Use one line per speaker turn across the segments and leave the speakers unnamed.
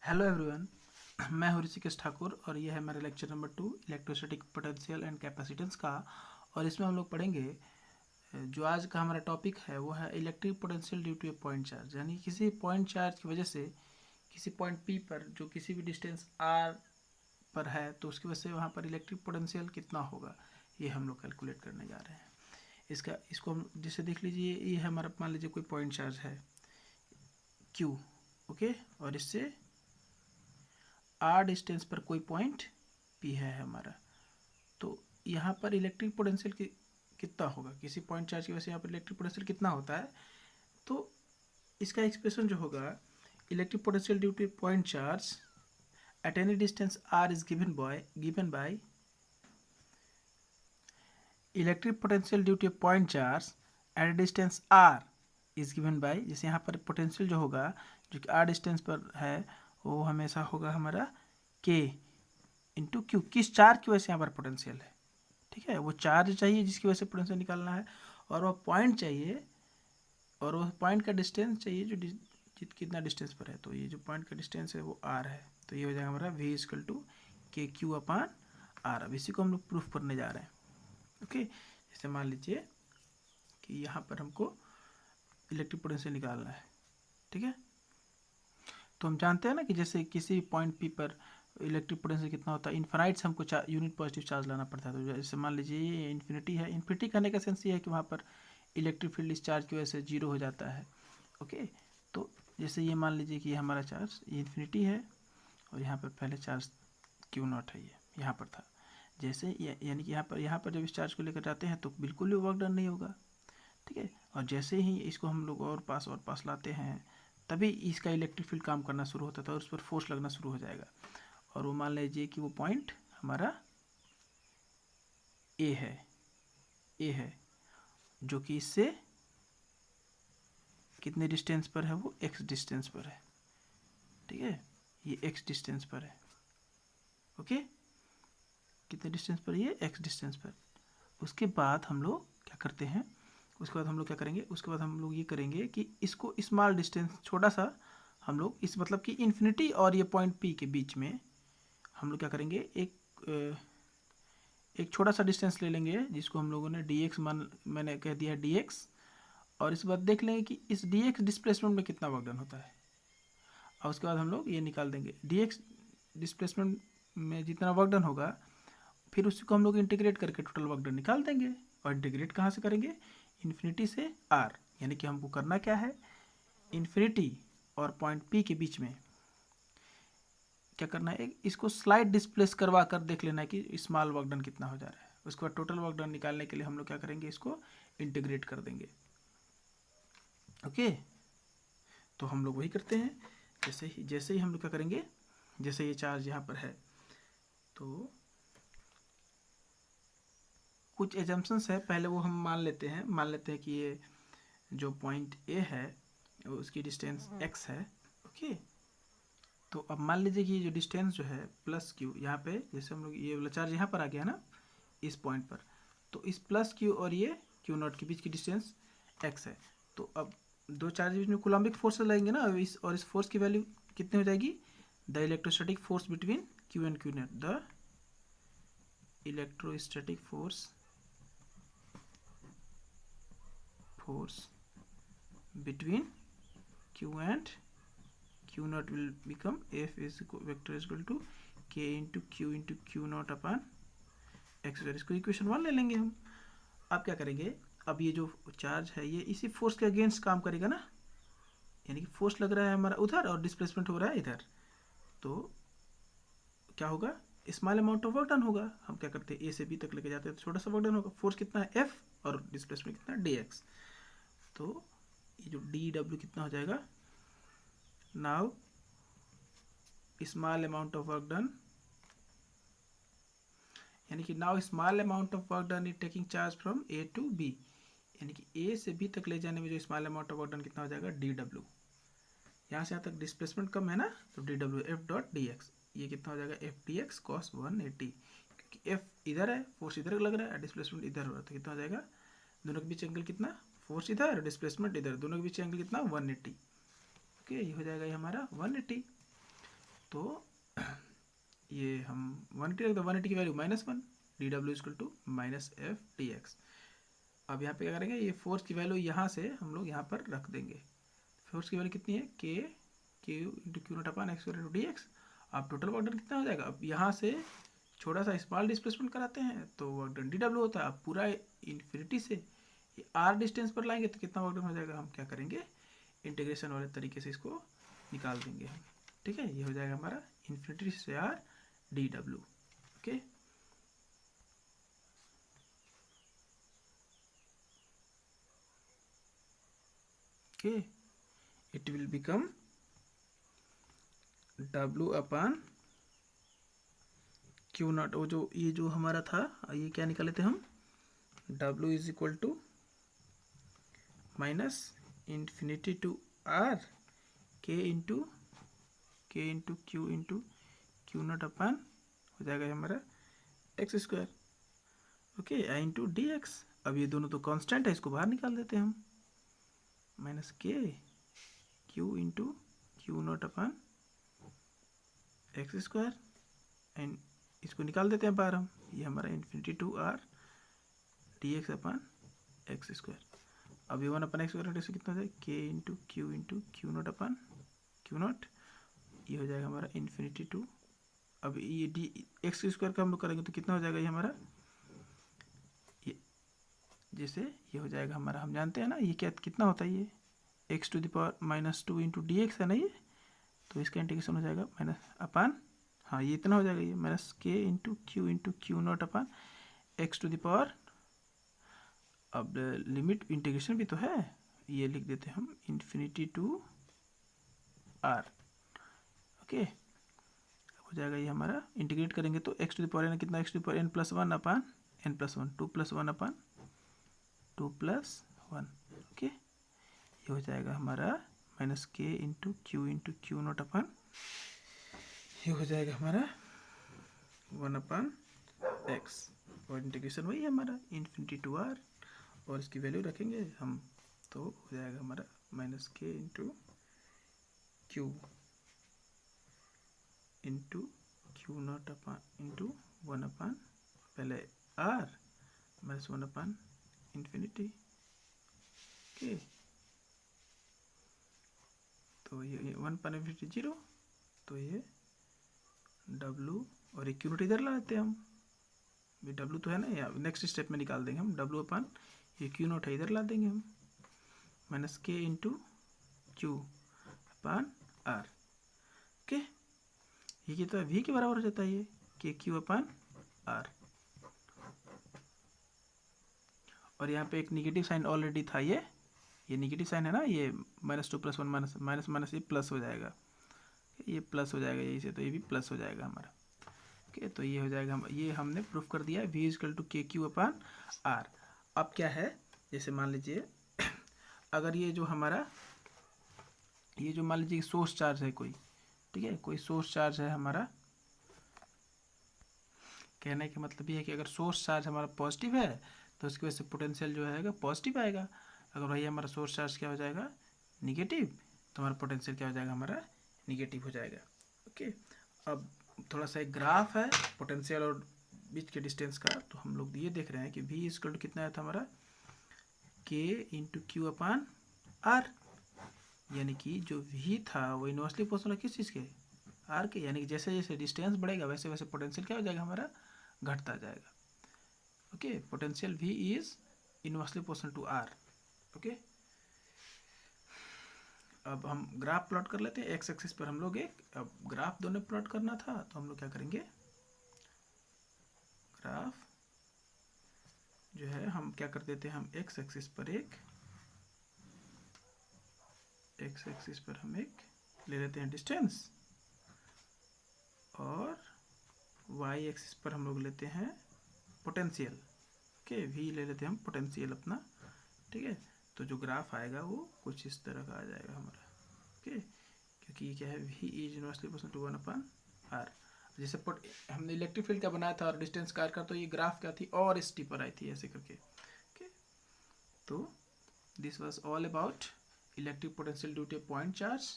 Hello everyone. मैं हूं ऋषिकेश ठाकुर और ये है मेरा lecture number 2 electrostatic potential and capacitance का। और इसमें हम लोग पढ़ेंगे जो आज का हमारा टॉपिक है वो है electric potential due to a point charge. यानी किसी पॉइंट चार्ज की वजह से किसी पॉइंट पी पर जो किसी भी डिस्टेंस आर पर है तो उसकी वजह से वहाँ पर इलेक्ट्रिक पोटेंशियल कितना होगा ये हम लोग कैलकुलेट करने जा रहे हैं। इसको हम जैसे देख लीजिए, ये है हमारा, मान लीजिए कोई पॉइंट चार्ज है क्यू, ओके, और इससे आर डिस्टेंस पर कोई पॉइंट पी है हमारा। तो यहाँ पर इलेक्ट्रिक पोटेंशियल कितना होगा, किसी पॉइंट चार्ज की वजह से यहाँ पर इलेक्ट्रिक पोटेंशियल कितना होता है। तो इसका एक्सप्रेशन जो होगा, electric potential due to point charge at any distance r is given by electric potential due to point charge at distance r is given by, जैसे यहाँ पर पोटेंशियल जो होगा जो कि आर डिस्टेंस पर है वो हमेशा होगा हमारा के इंटू क्यू। किस चार्ज की वजह से यहाँ पर पोटेंशियल है, ठीक है, वो चार्ज चाहिए जिसकी वजह से पोटेंशियल निकालना है, और वो पॉइंट चाहिए, और वो पॉइंट का डिस्टेंस चाहिए जो कितना डिस्टेंस पर है। तो ये जो पॉइंट का डिस्टेंस है वो आर है, तो ये हो जाएगा हमारा v इक्वल टू के क्यू अपान आर। अब इसी को हम लोग प्रूफ करने जा रहे हैं, ओके। जैसे मान लीजिए कि यहाँ पर हमको इलेक्ट्रिक पोटेंशियल निकालना है, ठीक है। तो हम जानते हैं ना कि जैसे किसी पॉइंट पी पर इलेक्ट्रिक पोटेंशियल कितना होता है, इन्फिनाइट से हमको यूनिट पॉजिटिव चार्ज लाना पड़ता है। तो जैसे मान लीजिए ये इन्फिनिटी है, इन्फिनिटी करने का सेंस ये है कि वहाँ पर इलेक्ट्रिक फील्ड इस चार्ज की वजह से जीरो हो जाता है, ओके। तो जैसे ये मान लीजिए कि ये हमारा चार्ज ये इन्फिनिटी है और यहाँ पर पहले चार्ज क्यू नॉट है, ये यहाँ पर था। जैसे यानी कि यहाँ पर जब इस चार्ज को लेकर जाते हैं तो बिल्कुल भी वर्क डन नहीं होगा, ठीक है। और जैसे ही इसको हम लोग और पास लाते हैं तभी इसका इलेक्ट्रिक फील्ड काम करना शुरू होता था और उस पर फोर्स लगना शुरू हो जाएगा। और वो मान लीजिए कि वो पॉइंट हमारा ए है जो कि इससे कितने डिस्टेंस पर है, वो एक्स डिस्टेंस पर है, ठीक है, ये एक्स डिस्टेंस पर है, ओके। कितने डिस्टेंस पर, ये एक्स डिस्टेंस पर। उसके बाद हम लोग क्या करते हैं, उसके बाद हम लोग क्या करेंगे, उसके बाद हम लोग ये करेंगे कि इसको स्मॉल डिस्टेंस छोटा सा हम लोग इस मतलब कि इन्फिनिटी और ये पॉइंट पी के बीच में हम लोग क्या करेंगे, एक छोटा सा डिस्टेंस ले लेंगे जिसको हम लोगों ने dx मैंने कह दिया dx, और इस बात देख लेंगे कि इस dx डिस्प्लेसमेंट में कितना वर्क डन होता है। और उसके बाद हम लोग ये निकाल देंगे dx डिस्प्लेसमेंट में जितना वर्क डन होगा, फिर उसी को हम लोग इंटीग्रेट करके टोटल वर्क डन निकाल देंगे। और इंटीग्रेट कहाँ से करेंगे, इन्फिनिटी से r, यानी कि हमको करना क्या है, इन्फिनिटी और पॉइंट p के बीच में क्या करना है, इसको स्लाइड डिस्प्लेस करवा कर देख लेना है कि स्मॉल वर्क डन कितना हो जा रहा है। उसके बाद टोटल वर्क डन निकालने के लिए हम लोग क्या करेंगे, इसको इंटीग्रेट कर देंगे, ओके। तो हम लोग वही करते हैं। जैसे ही हम लोग क्या करेंगे, जैसे ये चार्ज यहाँ पर है तो कुछ एजम्पशंस है, पहले वो हम मान लेते हैं कि ये जो पॉइंट ए है उसकी डिस्टेंस x है, ओके। तो अब मान लीजिए कि ये जो डिस्टेंस जो है प्लस क्यू, यहाँ पे जैसे हम लोग ये वाला चार्ज यहाँ पर आ गया ना इस पॉइंट पर, तो इस प्लस क्यू और ये क्यू नॉट के बीच की डिस्टेंस x है। तो अब दो चार्ज के बीच में कूलम्बिक फोर्स लगेंगे ना, इस फोर्स की वैल्यू कितनी हो जाएगी, the electrostatic force between Q and Q not, the electrostatic force between q and q naught will become f is vector is equal to k into q naught upon x square. इसको equation 1 ले लेंगे हम। अब क्या करेंगे, अब ये जो चार्ज है ये इसी फोर्स के अगेंस्ट काम करेगा ना, यानी कि फोर्स लग रहा है हमारा उधर और डिस्प्लेसमेंट हो रहा है इधर, तो क्या होगा, small amount of work done होगा। हम क्या करते हैं, ए से बी तक लेके जाते हैं तो छोटा सा वर्क डन होगा। फोर्स कितना है, एफ, और डिस्प्लेसमेंट कितना है, dx। तो ये जो dw कितना हो जाएगा, now small amount of work done, यानी कि now small amount of work done is taking charge from A to B, यानी कि ए से बी तक ले जाने में जो small amount of work done कितना हो जाएगा, dw। यहाँ से यहाँ तक डिस्प्लेसमेंट कम है ना, तो dw f डॉट dx, ये कितना हो जाएगा, f dx cos 180, क्योंकि f इधर है, फोर्स इधर लग रहा है, डिस्प्लेसमेंट इधर हो रहा है, तो कितना हो जाएगा, दोनों के बीच एंगल कितना, फोर्स इधर डिस्प्लेसमेंट इधर, दोनों के बीच एंगल कितना, 180, ओके। ये हो जाएगा ये हमारा 180। तो ये हम 180 रख दो, 180 की value -1, dw equal to -f/dx। अब यहाँ पे क्या करेंगे, ये फोर्स की वैल्यू यहाँ से हम लोग यहाँ पर रख देंगे। फोर्स की वैल्यू कितनी है, k into Q naught upon x into d x. अब टोटल वर्क डन कितना हो जाएगा, अब यहाँ से छोटा सा स्मॉल डिस्प्लेसमेंट कराते हैं तो वर्क डन dw होता है। अब पूरा इन्फिनिटी से r डिस्टेंस पर लाएंगे तो कितना वर्क डन हो जाएगा, हम क्या करेंगे, इंटीग्रेशन वाले तरीके से इसको निकाल देंगे हम। ठीक है, ये हो जाएगा हमारा इन्फिनिटी से r dw। Okay, okay, it will become w upon Q not. वो जो ये जो हमारा था, ये क्या निकाले थे हम, w is equal to minus infinity to r k into Q naught upon हो जाएगा हमारा x square. Okay, I into d x. अब ये दोनों तो कांस्टेंट है, इसको बाहर निकाल देते हैं हम, माइनस के Q into Q naught upon x square, and इसको निकाल देते हैं बाहर हम, ये हमारा infinity to r d x upon x square. अब ये 1 अपॉन एक्स स्क्वायर से कितना हो जाएगा, के into Q naught upon Q not, ये हो जाएगा हमारा इन्फिनिटी टू। अब ये डी एक्स स्क्वायर का हम लोग करेंगे तो कितना हो जाएगा, ये हमारा ये जैसे ये हो जाएगा हमारा, हम जानते हैं ना ये क्या कितना होता है, ये x to the power -2 into d x है ना ये, तो इसका इंटीग्रेशन हो जाएगा माइनस अपान, हाँ ये इतना हो जाएगा, ये माइनस के into Q naught upon x to the power. अब लिमिट इंटीग्रेशन भी तो है, ये लिख देते हैं हम इन्फिनिटी टू आर। ओके, हो जाएगा ये हमारा, इंटीग्रेट करेंगे तो x to the power n कितना, x to the power n+1 upon n+1, 2+1 upon 2+1। Okay, ये हो जाएगा हमारा माइनस के इंटू क्यू नॉट अपान, ये हो जाएगा हमारा 1 अपान एक्स, और इंटीग्रेशन वही है हमारा इन्फिनिटी टू आर, और इसकी वैल्यू रखेंगे हम तो हो जाएगा हमारा माइनस के into Q naught upon into 1 upon पहले r minus 1 upon infinity. Okay, तो ये 1 अपान इन्फिनिटी 0, तो ये W और ये क्यू नॉट इधर ला लेते हैं हम, ये W तो है ना, या नेक्स्ट स्टेप में निकाल देंगे हम, W अपान ये क्यू नॉट है इधर ला देंगे हम, माइनस के into Q upon r. Okay, ये कितना V के बराबर हो जाता है, ये के क्यू अपान आर। और यहाँ पे एक निगेटिव साइन ऑलरेडी था, ये निगेटिव साइन है ना, ये -2+1 माइनस ये प्लस हो जाएगा, ये प्लस हो जाएगा यही से, तो ये भी प्लस हो जाएगा हमारा। ओके, तो ये हो जाएगा, हम ये हमने प्रूफ कर दिया है, V इक्वल टू के क्यू अपान आर। अब क्या है, जैसे मान लीजिए अगर ये जो हमारा ये जो मान लीजिए सोर्स चार्ज है कोई, ठीक है, कोई सोर्स चार्ज है हमारा, कहने का मतलब ये है कि अगर सोर्स चार्ज हमारा पॉजिटिव है तो उसकी वजह से पोटेंशियल जो है पॉजिटिव आएगा। अगर वही हमारा सोर्स चार्ज क्या हो जाएगा, निगेटिव, तो हमारा पोटेंशियल क्या हो जाएगा, हमारा निगेटिव हो जाएगा। ओके, अब थोड़ा सा एक ग्राफ है पोटेंशियल और बीच के डिस्टेंस का, तो हम लोग ये देख रहे हैं कि V इक्वल टू कितना आया था हमारा, के इंटू क्यू अपान आर, यानी कि जो V था वो इनवर्सली प्रोपोर्शनल किस चीज़ के, आर के, यानी कि जैसे जैसे डिस्टेंस बढ़ेगा वैसे वैसे पोटेंशियल क्या हो जाएगा, हमारा घटता जाएगा। Okay, potential V is inversely proportional to r. Okay, अब हम ग्राफ प्लॉट कर लेते हैं, एक्स एक्सिस पर हम लोग एक, अब ग्राफ दोनों प्लॉट करना था तो हम लोग क्या करेंगे, ग्राफ जो है हम क्या कर देते हैं, हम एक्स एक्सिस पर हम एक ले लेते हैं डिस्टेंस, और वाई एक्सिस पर हम लोग लेते हैं पोटेंशियल। ओके, V ले लेते हैं हम पोटेंशियल अपना, ठीक है, तो जो ग्राफ आएगा वो कुछ इस तरह का आ जाएगा हमारा। ओके, क्योंकि ये क्या है, V is inversely proportional to 1 upon r. जैसे हमने इलेक्ट्रिक फील्ड का बनाया था और डिस्टेंस कार का, तो ये ग्राफ क्या थी, और स्टीपर आई थी ऐसे करके। ओके, तो this was all about electric potential due to point charge.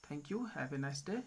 Thank you, have a nice day.